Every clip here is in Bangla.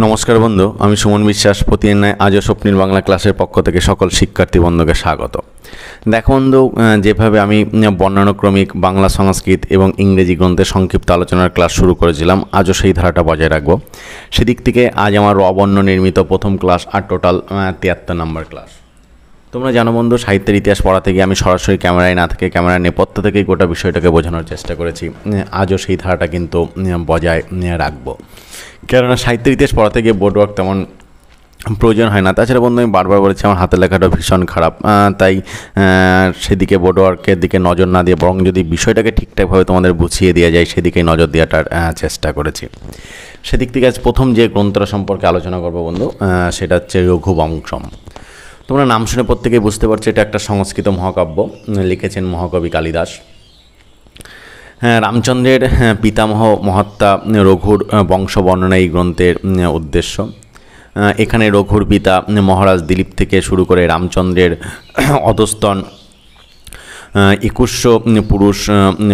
নমস্কার বন্ধু, আমি সুমন বিশ্বাস। প্রতিদিন নয় আজও স্বপ্নিল বাংলা ক্লাসের পক্ষ থেকে সকল শিক্ষার্থী বন্ধুকে স্বাগত। দেখো বন্ধু, যেভাবে আমি বর্ণানুক্রমিক বাংলা, সংস্কৃত এবং ইংরেজি গ্রন্থের সংক্ষিপ্ত আলোচনার ক্লাস শুরু করেছিলাম, আজও সেই ধারাটা বজায় রাখবো। সেদিক থেকে আজ আমার রবর্ণ নির্মিত প্রথম ক্লাস আর টোটাল 73 নম্বর ক্লাস। তোমরা জানো বন্ধু, সাহিত্যের ইতিহাস পড়া থেকে আমি সরাসরি ক্যামেরায় না থেকে ক্যামেরার নেপথ্য থেকেই গোটা বিষয়টাকে বোঝানোর চেষ্টা করেছি। আজও সেই ধারাটা কিন্তু বজায় রাখবো, কেননা সাহিত্যের ইতিহাস পড়াতে গিয়ে বোর্ড ওয়ার্ক তেমন প্রয়োজন হয় না। তাছাড়া বন্ধু, আমি বারবার বলেছি আমার হাতের লেখাটা ভীষণ খারাপ, তাই সেদিকে বোর্ড ওয়ার্কের দিকে নজর না দিয়ে বরং যদি বিষয়টাকে ঠিকঠাকভাবে তোমাদের বুঝিয়ে দেওয়া যায় সেদিকেই নজর দেওয়াটার চেষ্টা করেছি। সেদিক থেকে আজ প্রথম যে গ্রন্থটা সম্পর্কে আলোচনা করবো বন্ধু, সেটা হচ্ছে রঘুবংশম। তোমরা নাম শুনে প্রত্যেকেই বুঝতে পারছো এটা একটা সংস্কৃত মহাকাব্য, লিখেছেন মহাকবি কালিদাস। রামচন্দ্রের পিতামহ মহাত্মা রঘুর বংশ বর্ণনা এই গ্রন্থের উদ্দেশ্য। এখানে রঘুর পিতা মহারাজ দিলীপ থেকে শুরু করে রামচন্দ্রের অধস্তন 2100 পুরুষ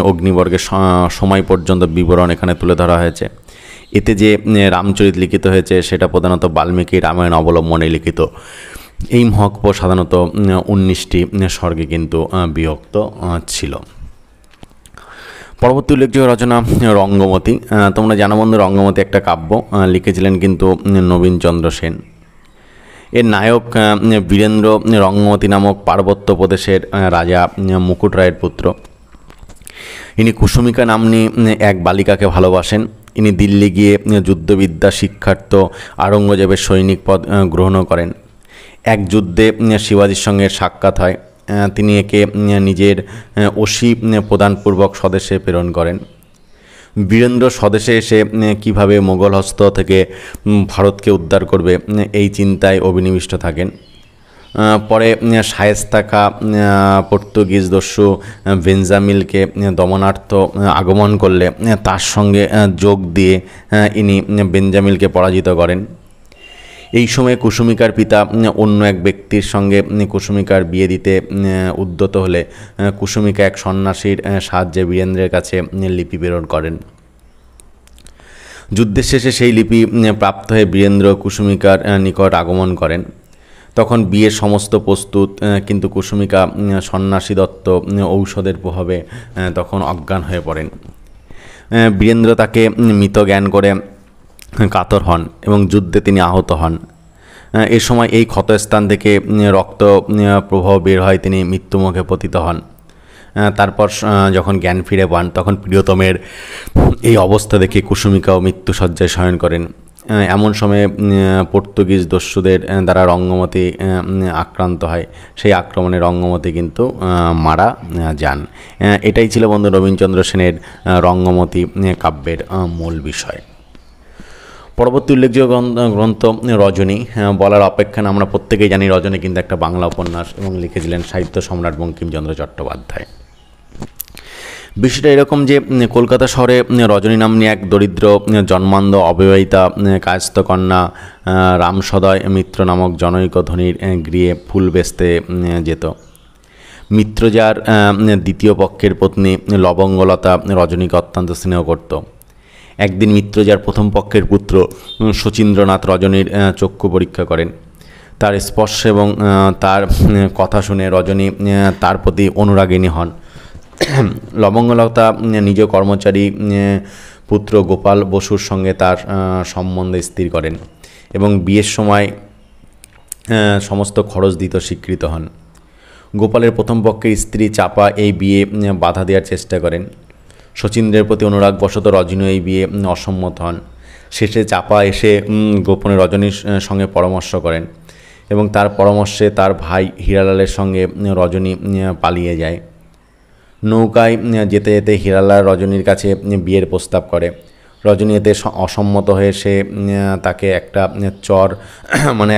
অগ্নিবর্গের সময় পর্যন্ত বিবরণ এখানে তুলে ধরা হয়েছে। এতে যে রামচরিত লিখিত হয়েছে সেটা প্রধানত বাল্মীকি রামায়ণ অবলম্বনে লিখিত। এই মহাকাব্য সাধারণত 19টি স্বর্গে কিন্তু বিভক্ত ছিল। পরবর্তী উল্লেখযোগ্য রচনা রঙ্গমতী। তোমরা জানো বন্ধু, রঙ্গমতী একটা কাব্য, লিখেছিলেন কিন্তু নবীনচন্দ্র সেন। এর নায়ক বীরেন্দ্র রঙ্গমতী নামক পার্বত্য প্রদেশের রাজা মুকুট রায়ের পুত্র। ইনি কুসুমিকা নাম্নী এক বালিকাকে ভালোবাসেন। ইনি দিল্লি গিয়ে যুদ্ধবিদ্যা শিক্ষার্থ আওরঙ্গজেবের সৈনিক পদ গ্রহণ করেন। এক যুদ্ধে শিবাজির সঙ্গে সাক্ষাৎ হয়। তিনি একে নিজের অসি প্রদানপূর্বক স্বদেশে প্রেরণ করেন। বীরেন্দ্র স্বদেশে এসে কিভাবে মোগল হস্ত থেকে ভারতকে উদ্ধার করবে এই চিন্তায় অভিনিবিষ্ট থাকেন। পরে শায়েস্তা খাঁ পর্তুগিজ দস্যু বেঞ্জামিলকে দমনার্থ আগমন করলে তার সঙ্গে যোগ দিয়ে ইনি বেঞ্জামিলকে পরাজিত করেন। এই সময় কুসুমিকার পিতা অন্য এক ব্যক্তির সঙ্গে কুসুমিকার বিয়ে দিতে উদ্যত হলে কুসুমিকা এক সন্ন্যাসীর সাহায্যে বীরেন্দ্রের কাছে লিপি প্রেরণ করেন। যুদ্ধের শেষে সেই লিপি প্রাপ্ত হয়ে বীরেন্দ্র কুসুমিকার নিকট আগমন করেন। তখন বিয়ের সমস্ত প্রস্তুত, কিন্তু কুসুমিকা সন্ন্যাসী দত্ত ঔষধের প্রভাবে তখন অজ্ঞান হয়ে পড়েন। বীরেন্দ্র তাকে মৃত জ্ঞান করে কাতর হন এবং যুদ্ধে তিনি আহত হন। এ সময় এই ক্ষতস্থান থেকে রক্ত প্রবাহ বের হয়, তিনি মৃত্যুমুখে পতিত হন। তারপর যখন জ্ঞান ফিরে পান তখন প্রিয়তমের এই অবস্থা দেখে কুসুমিকাও মৃত্যুশয্যায় শয়ন করেন। এমন সময়ে পর্তুগিজ দস্যুদের দ্বারা রঙ্গমতী আক্রান্ত হয়। সেই আক্রমণে রঙ্গমতী কিন্তু মারা যান। এটাই ছিল বন্ধু নবীনচন্দ্র সেনের রঙ্গমতী কাব্যের মূল বিষয়। পরবর্তী উল্লেখযোগ্য গ্রন্থ রজনী। বলার অপেক্ষা না, আমরা প্রত্যেকেই জানি রজনী কিন্তু একটা বাংলা উপন্যাস এবং লিখেছিলেন সাহিত্য সম্রাট বঙ্কিমচন্দ্র চট্টোপাধ্যায়। বিষয়টা এরকম যে কলকাতা শহরে রজনী নাম্নী এক দরিদ্র জন্মান্ধ অবিবাহিতা কায়স্থ কন্যা রামসদয় মিত্র নামক জনৈক ধনীর গৃহে ফুল বেচতে যেত। মিত্র যার দ্বিতীয় পক্ষের পত্নী লবঙ্গলতা রজনীকে অত্যন্ত স্নেহ করত। একদিন মিত্র যার প্রথম পক্ষের পুত্র শচীন্দ্রনাথ রজনীর চক্ষু পরীক্ষা করেন। তার স্পর্শ এবং তার কথা শুনে রজনী তার প্রতি অনুরাগিণী হন। লবঙ্গলতা নিজ কর্মচারী পুত্র গোপাল বসুর সঙ্গে তার সম্বন্ধ স্থির করেন এবং বিয়ের সময় সমস্ত খরচ দিতে স্বীকৃত হন। গোপালের প্রথম পক্ষের স্ত্রী চাপা এই বিয়ে বাধা দেওয়ার চেষ্টা করেন। শচীন্দ্রের প্রতি অনুরাগবশত রজনী এই বিয়ে অসম্মত হন। শেষে চাপা এসে গোপনে রজনীর সঙ্গে পরামর্শ করেন এবং তার পরামর্শে তার ভাই হীরালালের সঙ্গে রজনী পালিয়ে যায়। নৌকায় যেতে যেতে হীরালাল রজনীর কাছে বিয়ের প্রস্তাব করে। রজনী এতে অসম্মত হয়ে সে তাকে একটা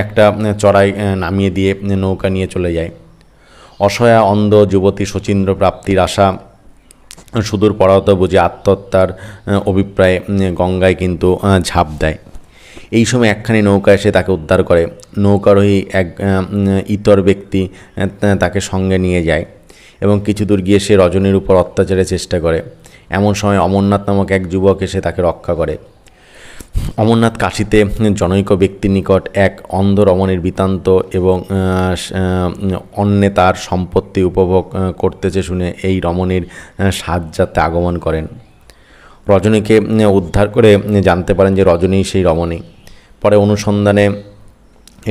একটা চড়াই নামিয়ে দিয়ে নৌকা নিয়ে চলে যায়। অসহায় অন্ধ যুবতী শচীন্দ্র প্রাপ্তির আশা সুদূর পরাহত বুঝে আত্মহত্যার অভিপ্রায়ে গঙ্গায় কিন্তু ঝাঁপ দেয়। এই সময় একখানি নৌকা এসে তাকে উদ্ধার করে। নৌকারোহী এক ইতর ব্যক্তি তাকে সঙ্গে নিয়ে যায় এবং কিছু দূর গিয়ে সে রজনীর উপর অত্যাচারের চেষ্টা করে। এমন সময় অমরনাথ নামক এক যুবক এসে তাকে রক্ষা করে। অমরনাথ কাশীতে জনৈক ব্যক্তির নিকট এক অন্ধ রমণীর বৃত্তান্ত এবং অন্যে তার সম্পত্তি উপভোগ করতেছে শুনে এই রমণীর সাহায্যার্থে আগমন করেন। রজনীকে উদ্ধার করে জানতে পারেন যে রজনী সেই রমণী। পরে অনুসন্ধানে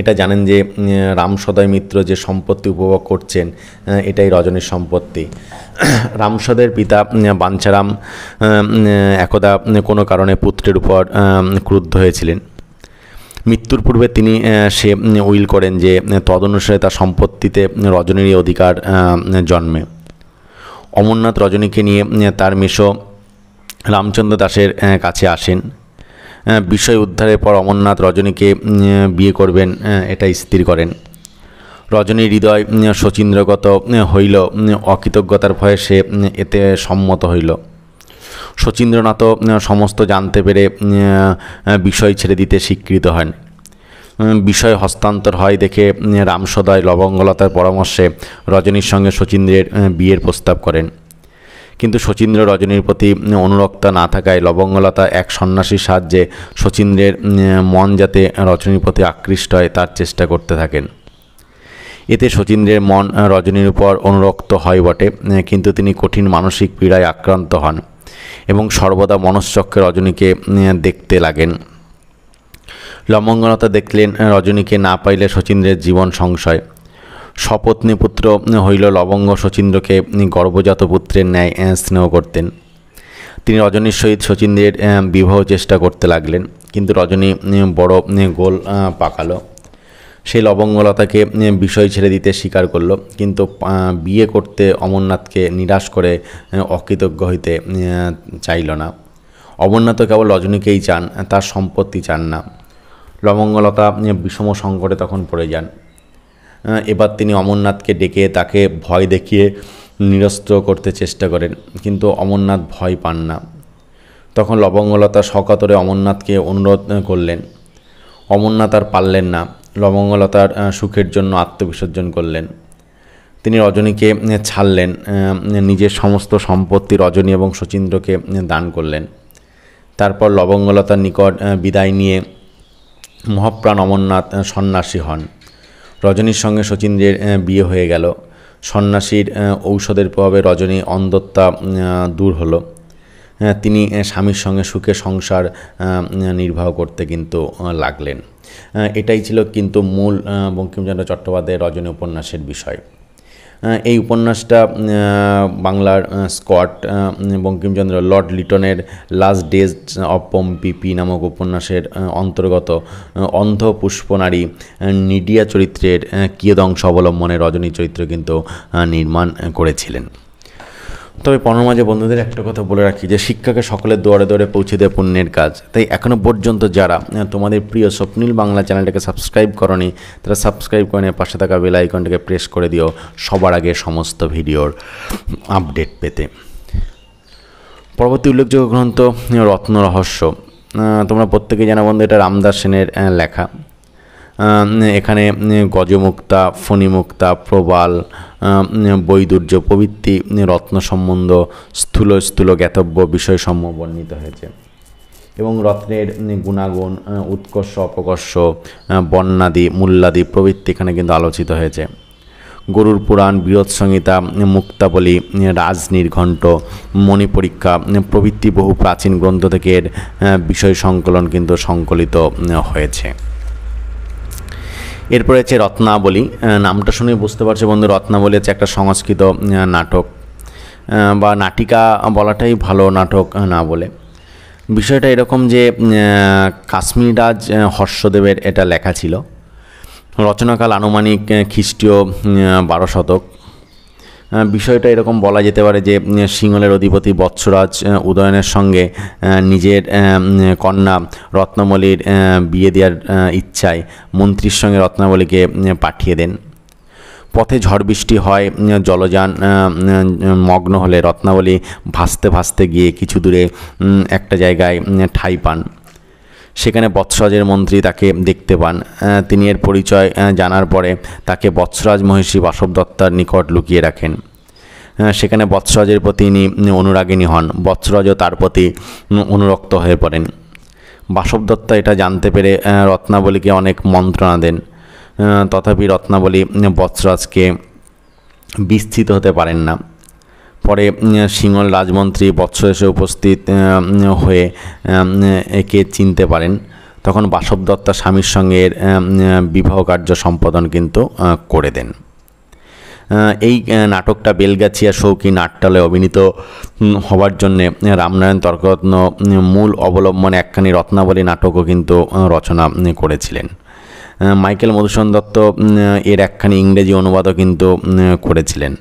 এটা জানেন যে রামসদয় মিত্র যে সম্পত্তি উপভোগ করছেন এটাই রজনীর সম্পত্তি। রামসদের পিতা বাঞ্ছারাম একদা কোনো কারণে পুত্রের উপর ক্রুদ্ধ হয়েছিলেন। মৃত্যুর পূর্বে তিনি সে উইল করেন যে তদনুসারে তার সম্পত্তিতে রজনীরই অধিকার জন্মে। অমরনাথ রজনীকে নিয়ে তার মেশো রামচন্দ্র দাসের কাছে আসেন। বিষয় উদ্ধারের পর অমরনাথ রজনীকে বিয়ে করবেন এটা স্থির করেন। রজনীর হৃদয় শচীন্দ্রগত হইল, অকৃতজ্ঞতার ভয়ে সে এতে সম্মত হইল। শচীন্দ্রনাথ সমস্ত জানতে পেরে বিষয় ছেড়ে দিতে স্বীকৃত হন। বিষয় হস্তান্তর হয় দেখে রামসদয় লবঙ্গলতার পরামর্শে রজনীর সঙ্গে শচীন্দ্রের বিয়ের প্রস্তাব করেন। কিন্তু শচীন্দ্র রজনীর প্রতি অনুরক্ত না থাকায় লবঙ্গলতা এক সন্ন্যাসীর সাহায্যে শচীন্দ্রের মন যাতে রজনীর প্রতি আকৃষ্ট হয় তার চেষ্টা করতে থাকেন। এতে শচীন্দ্রের মন রজনীর উপর অনুরক্ত হয় বটে, কিন্তু তিনি কঠিন মানসিক পীড়ায় আক্রান্ত হন এবং সর্বদা মনশ্চক্রে রজনীকে দেখতে লাগেন। লবঙ্গলতা দেখলেন রজনীকে না পাইলে শচীন্দ্রের জীবন সংশয়। সপত্নী পুত্র হইল লবঙ্গ শচীন্দ্রকে গর্ভজাত পুত্রের ন্যায় স্নেহ করতেন। তিনি রজনীর সহিত শচীন্দ্রের বিবাহ চেষ্টা করতে লাগলেন, কিন্তু রজনী বড় গোল পাকালো। সেই লবঙ্গলতাকে বিষয় ছেড়ে দিতে স্বীকার করল, কিন্তু বিয়ে করতে অমরনাথকে নিরাশ করে অকৃতজ্ঞ হইতে চাইল না। অমরনাথ কেবল রজনীকেই চান, তার সম্পত্তি চান না। লবঙ্গলতা বিষম সংকটে তখন পড়ে যান। এবার তিনি অমরনাথকে ডেকে তাকে ভয় দেখিয়ে নিরস্ত করতে চেষ্টা করেন, কিন্তু অমরনাথ ভয় পান না। তখন লবঙ্গলতা সকাতরে অমরনাথকে অনুরোধ করলেন। অমরনাথ আর পারলেন না, লবঙ্গলতার সুখের জন্য আত্মবিসর্জন করলেন। তিনি রজনীকে ছাড়লেন, নিজের সমস্ত সম্পত্তি রজনী এবং শচীন্দ্রকে দান করলেন। তারপর লবঙ্গলতার নিকট বিদায় নিয়ে মহাপ্রাণ অমরনাথ সন্ন্যাসী হন। রজনীর সঙ্গে শচীন্দ্রের বিয়ে হয়ে গেল। সন্ন্যাসীর ঔষধের প্রভাবে রজনী অন্ধত্বা দূর হলো। তিনি স্বামীর সঙ্গে সুখে সংসার নির্বাহ করতে কিন্তু লাগলেন। এটাই ছিল কিন্তু মূল বঙ্কিমচন্দ্র চট্টোপাধ্যায়ের রজনী উপন্যাসের বিষয়। এই উপন্যাসটা বাংলার স্কট বঙ্কিমচন্দ্র লর্ড লিটনের লাস্ট ডেজ অফ পম্পি নামক উপন্যাসের অন্তর্গত অন্ধ পুষ্পনারী নিডিয়া চরিত্রের কিয়দংশ অবলম্বনে রজনী চরিত্র কিন্তু নির্মাণ করেছিলেন। তবে পড়ার মাঝে বন্ধুদের একটা কথা বলে রাখি যে শিক্ষাকে সকলের দুয়ারে দুয়ারে পৌঁছে দেয় পুণ্যের কাজ। তাই এখনও পর্যন্ত যারা তোমাদের প্রিয় স্বপ্নীল বাংলা চ্যানেলটাকে সাবস্ক্রাইব করনি তারা সাবস্ক্রাইব করে নিয়ে পাশে থাকা বেল আইকনটাকে প্রেস করে দিও সবার আগে সমস্ত ভিডিওর আপডেট পেতে। পরবর্তী উল্লেখযোগ্য গ্রন্থ রত্ন রহস্য। তোমরা প্রত্যেকেই জানো বন্ধু, এটা রামদাস সেনের লেখা। এখানে গজমুক্তা, ফণিমুক্তা, প্রবাল, বৈদুর্য প্রভৃতি রত্ন সম্বন্ধ স্থূল স্থূল জ্ঞাতব্য বিষয়সমূহ বর্ণিত হয়েছে এবং রত্নের গুণাগুণ, উৎকর্ষ, অপকর্ষ, বর্ণাদি, মূল্যাদি প্রভৃতি এখানে কিন্তু আলোচিত হয়েছে। গরুর পুরাণ, বৃহৎ সংহিতা, মুক্তাবলী, রাজনির্ঘণ্ট, মণিপরীক্ষা প্রভৃতি বহু প্রাচীন গ্রন্থ থেকে এর বিষয় সংকলন কিন্তু সংকলিত হয়েছে। এরপরে হচ্ছে রত্নাবলী। নামটা শুনে বুঝতে পারছে বন্ধু, রত্নাবলী হচ্ছে একটা সংস্কৃত নাটক বা নাটিকা বলাটাই ভালো, নাটক না বলে। বিষয়টা এরকম যে কাশ্মীর রাজ হর্ষদেবের এটা লেখা ছিল। রচনাকাল আনুমানিক খ্রিস্টীয় 12 শতক। বিষয়টা এরকম বলা যেতে পারে যে সিংহলের অধিপতি বৎসরাজ উদয়নের সঙ্গে নিজের কন্যা রত্নাবলীর বিয়ে দেওয়ার ইচ্ছায় মন্ত্রীর সঙ্গে রত্নাবলীকে পাঠিয়ে দেন। পথে ঝড় বৃষ্টি হয়, জলযান মগ্ন হলে রত্নাবলী ভাসতে ভাসতে গিয়ে কিছু দূরে একটা জায়গায় ঠাঁই পান। সেখানে বৎসরাজের মন্ত্রী তাকে দেখতে পান। তিনি এর পরিচয় জানার পরে তাকে বৎসরাজ মহিষী বাসবদত্তার নিকট লুকিয়ে রাখেন। সেখানে বৎসরাজের প্রতি ইনি অনুরাগিনী হন। বৎসরাজও তার প্রতি অনুরক্ত হয়ে পড়েন। বাসব দত্ত এটা জানতে পেরে রত্নাবলীকে অনেক মন্ত্রণা দেন, তথাপি রত্নাবলী বৎসরাজকে বিস্তৃত হতে পারেন না। পরে সিংহল রাজমন্ত্রী বৎস এসে উপস্থিত হয়ে একে চিনতে পারেন। তখন বাসব দত্ত স্বামীর সঙ্গে এর বিবাহ কার্য সম্পাদন কিন্তু করে দেন। এই নাটকটা বেলগাছিয়া শৌকি নাট্যালয়ে অভিনীত হওয়ার জন্যে রামনারায়ণ তর্করত্ন মূল অবলম্বনে একখানি রত্নাবলী নাটকও কিন্তু রচনা করেছিলেন। মাইকেল মধুসূদন দত্ত এর একখানি ইংরেজি অনুবাদও কিন্তু করেছিলেন।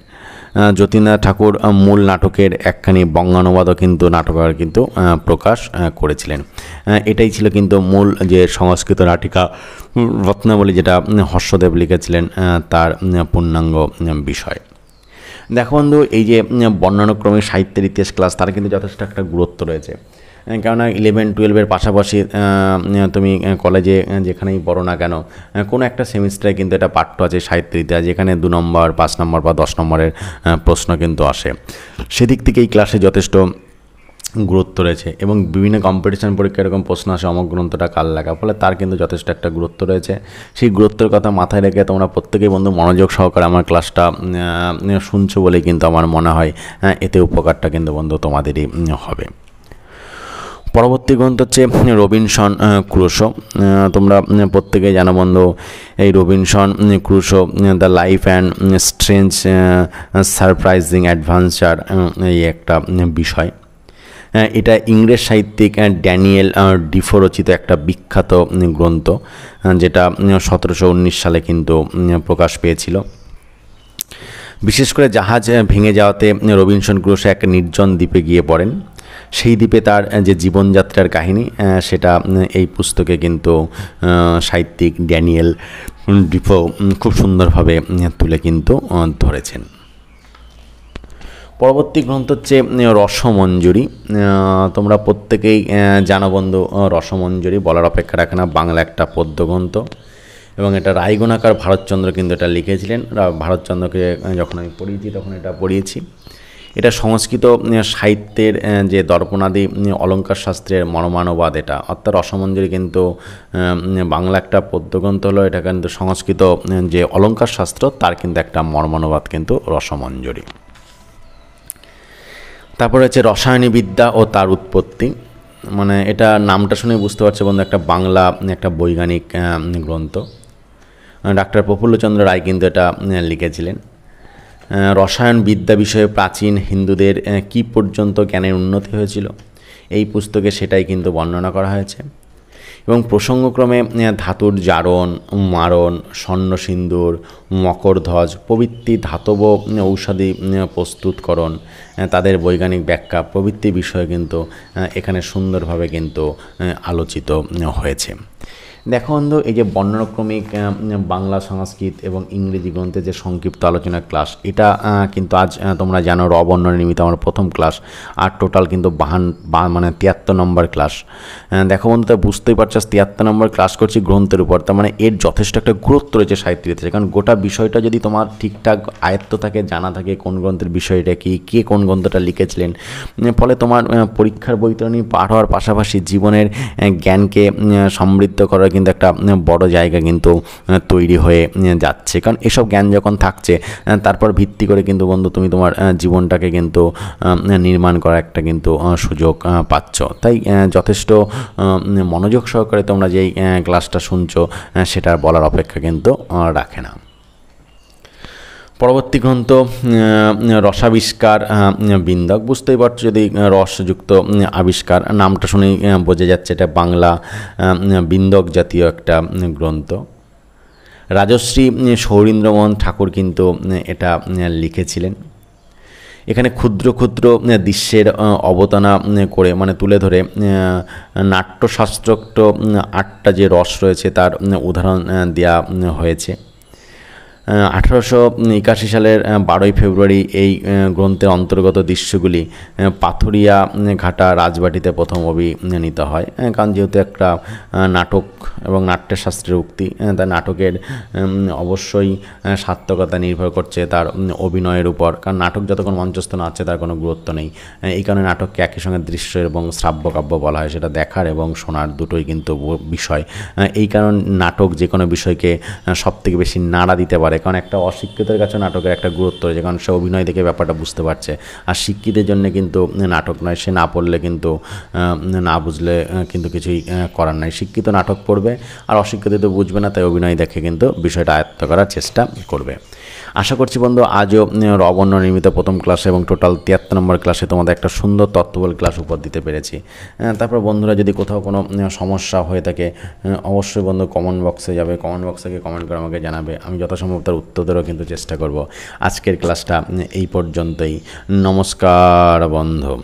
যতীন্দ্রনাথ ঠাকুর মূল নাটকের একখানি বঙ্গানুবাদও কিন্তু নাটকার কিন্তু প্রকাশ করেছিলেন। এটাই ছিল কিন্তু মূল যে সংস্কৃত নাটিকা রত্নাবলী, যেটা হর্ষদেব লিখেছিলেন, তার পূর্ণাঙ্গ বিষয়। দেখো বন্ধু, এই যে বর্ণানুক্রমিক সাহিত্যের ইতিহাস ক্লাস, তার কিন্তু যথেষ্ট একটা গুরুত্ব রয়েছে। কেননা 11-12 পাশাপাশি তুমি কলেজে যেখানেই পড়ো না কেন, কোনো একটা সেমিস্টারে কিন্তু এটা পাঠ্য আছে সাহিত্যের ইতিহাস, যেখানে 2 নম্বর, 5 নম্বর বা 10 নম্বরের প্রশ্ন কিন্তু আসে। সেদিক থেকে এই ক্লাসে যথেষ্ট গুরুত্ব রয়েছে এবং বিভিন্ন কম্পিটিশন পরীক্ষা এরকম প্রশ্ন আসে অমক গ্রন্থটা কাল লাগা, ফলে তার কিন্তু যথেষ্ট একটা গুরুত্ব রয়েছে। সেই গুরুত্বের কথা মাথায় রেখে তোমরা প্রত্যেকেই বন্ধু মনোযোগ সহকারে আমার ক্লাসটা শুনছো বলেই কিন্তু আমার মনে হয় এতে উপকারটা কিন্তু বন্ধু তোমাদেরই হবে। পরবর্তী গ্রন্থ হচ্ছে রবিনসন ক্রুসো। তোমরা প্রত্যেকেই জানো বন্ধু, এই Robinson Crusoe the life and strange surprising adventure এই একটা বিষয়। এটা ইংরেজ সাহিত্যিক ড্যানিয়েল ডিফো রচিত একটা বিখ্যাত গ্রন্থ, যেটা 1719 সালে কিন্তু প্রকাশ পেয়েছিল। বিশেষ করে জাহাজ ভেঙে যাওয়াতে রবিনসন ক্রুসো এক নির্জন দ্বীপে গিয়ে পড়েন। সেই দ্বীপে তার যে জীবনযাত্রার কাহিনী, সেটা এই পুস্তকে কিন্তু সাহিত্যিক ড্যানিয়েল ডিফো খুব সুন্দরভাবে তুলে কিন্তু ধরেছেন। পরবর্তী গ্রন্থ হচ্ছে রসমঞ্জরি। তোমরা প্রত্যেকেই জানো বন্ধু, রসমঞ্জরি বলার অপেক্ষা রাখে না, বাংলা একটা পদ্যগ্রন্থ এবং এটা রায়গুণাকার ভারতচন্দ্র কিন্তু এটা লিখেছিলেন। ভারতচন্দ্রকে যখন আমি পড়িয়েছি তখন এটা পড়িয়েছি। এটা সংস্কৃত সাহিত্যের যে দর্পণাদি অলঙ্কার শাস্ত্রের মর্মানুবাদ এটা, অর্থাৎ রসমঞ্জরি কিন্তু বাংলা একটা পদ্যগ্রন্থ হলো, এটা কিন্তু সংস্কৃত যে অলঙ্কার শাস্ত্র তার কিন্তু একটা মর্মানুবাদ কিন্তু রসমঞ্জরি। তারপরে হচ্ছে রসায়নবিদ্যা ও তার উৎপত্তি। মানে এটা নামটা শুনে বুঝতে পারছে বন্ধু, একটা বাংলা একটা বৈজ্ঞানিক গ্রন্থ। ডাক্তার প্রফুল্লচন্দ্র রায় কিন্তু এটা লিখেছিলেন। রসায়ন বিদ্যা বিষয়ে প্রাচীন হিন্দুদের কি পর্যন্ত জ্ঞানের উন্নতি হয়েছিল, এই পুস্তকে সেটাই কিন্তু বর্ণনা করা হয়েছে। এবং প্রসঙ্গক্রমে ধাতুর জারণ, মারণ, স্বর্ণ সিন্দুর, মকরধ্বজ প্রভৃতি ধাতব ঔষধি প্রস্তুতকরণ, তাদের বৈজ্ঞানিক ব্যাখ্যা প্রভৃতি বিষয়ে কিন্তু এখানে সুন্দরভাবে কিন্তু আলোচিত হয়েছে। দেখো বন্ধু, এই যে বর্ণানুক্রমিক বাংলা, সংস্কৃত এবং ইংরেজি গ্রন্থের যে সংক্ষিপ্ত আলোচনা ক্লাস, এটা কিন্তু আজ তোমরা জানো রবর্ণনা নিমিত্ত আমার প্রথম ক্লাস, আর টোটাল কিন্তু 73 নম্বর ক্লাস। দেখো বন্ধু, তা বুঝতেই পারছো 73 নম্বর ক্লাস করছি গ্রন্থের উপর, তার মানে এর যথেষ্ট একটা গুরুত্ব রয়েছে সাহিত্যের ইতিহাসে। কারণ গোটা বিষয়টা যদি তোমার ঠিকঠাক আয়ত্ত থাকে, জানা থাকে কোন গ্রন্থের বিষয়টা কী, কে কোন গ্রন্থটা লিখেছিলেন, ফলে তোমার পরীক্ষার বৈতরণী পাঠ হওয়ার পাশাপাশি জীবনের জ্ঞানকে সমৃদ্ধ করার কিন্তু একটা বড় জায়গা কিন্তু তৈরি হয়ে যাচ্ছে। কারণ এসব জ্ঞান যখন থাকছে, তারপর ভিত্তি করে কিন্তু বন্ধু তুমি তোমার জীবনটাকে কিন্তু নির্মাণ করার একটা কিন্তু সুযোগ পাচ্ছ। তাই যথেষ্ট মনোযোগ সহকারে তোমরা যেই ক্লাসটা শুনছো সেটার বলার অপেক্ষা কিন্তু রাখে না। পরবর্তী গ্রন্থ রসাবিষ্কার বিন্দক। বুঝতেই পারছো, যদি রসযুক্ত আবিষ্কার, নামটা শুনেই বোঝা যাচ্ছে এটা বাংলা বিন্দক জাতীয় একটা গ্রন্থ। রাজশ্রী সৌরীন্দ্রমোহন ঠাকুর কিন্তু এটা লিখেছিলেন। এখানে ক্ষুদ্র ক্ষুদ্র দৃশ্যের অবতারণা করে মানে তুলে ধরে নাট্যশাস্ত্রোক্ত 8টা যে রস রয়েছে তার উদাহরণ দেওয়া হয়েছে। 1881 সালের 12ই ফেব্রুয়ারি এই গ্রন্থের অন্তর্গত দৃশ্যগুলি পাথুরিয়া ঘাটা রাজবাটিতে প্রথম অভিনীত হয়। কারণ যেহেতু একটা নাটক এবং নাট্যের শাস্ত্রের উক্তি, তাই নাটকের অবশ্যই সার্থকতা নির্ভর করছে তার অভিনয়ের উপর। কারণ নাটক যতক্ষণ মঞ্চস্থ না আছে তার কোনো গুরুত্ব নেই। এই কারণে নাটককে একই সঙ্গে দৃশ্য এবং শ্রাব্য কাব্য বলা হয়। সেটা দেখার এবং শোনার দুটোই কিন্তু বিষয়। এই কারণ নাটক যে কোনো বিষয়কে সবথেকে বেশি নাড়া দিতে পারে। কারণ একটা অশিক্ষিতের কাছে নাটকের একটা গুরুত্ব রয়েছে, কারণ সে অভিনয় দেখে ব্যাপারটা বুঝতে পারছে। আর শিক্ষিতের জন্য কিন্তু নাটক নয়, সে না পড়লে কিন্তু না বুঝলে কিন্তু কিছুই করার নাই। শিক্ষিত নাটক পড়বে আর অশিক্ষিত তো বুঝবে না, তাই অভিনয় দেখে কিন্তু বিষয়টা আয়ত্ত করার চেষ্টা করবে। আশা করছি বন্ধু আজও রবর্ণ নির্মিত প্রথম ক্লাসে এবং টোটাল 73 নম্বর ক্লাসে তোমাদের একটা সুন্দর তত্ত্ববল ক্লাস উপর দিতে পেরেছি। তারপর বন্ধুরা যদি কোথাও কোনো সমস্যা হয়ে থাকে অবশ্যই বন্ধু কমেন্ট বক্সে যাবে, কমেন্ট বক্সে গিয়ে কমেন্ট করে আমাকে জানাবে। আমি যথাসম্ভব তার উত্তর দেওয়ারও কিন্তু চেষ্টা করব। আজকের ক্লাসটা এই পর্যন্তই। নমস্কার বন্ধু।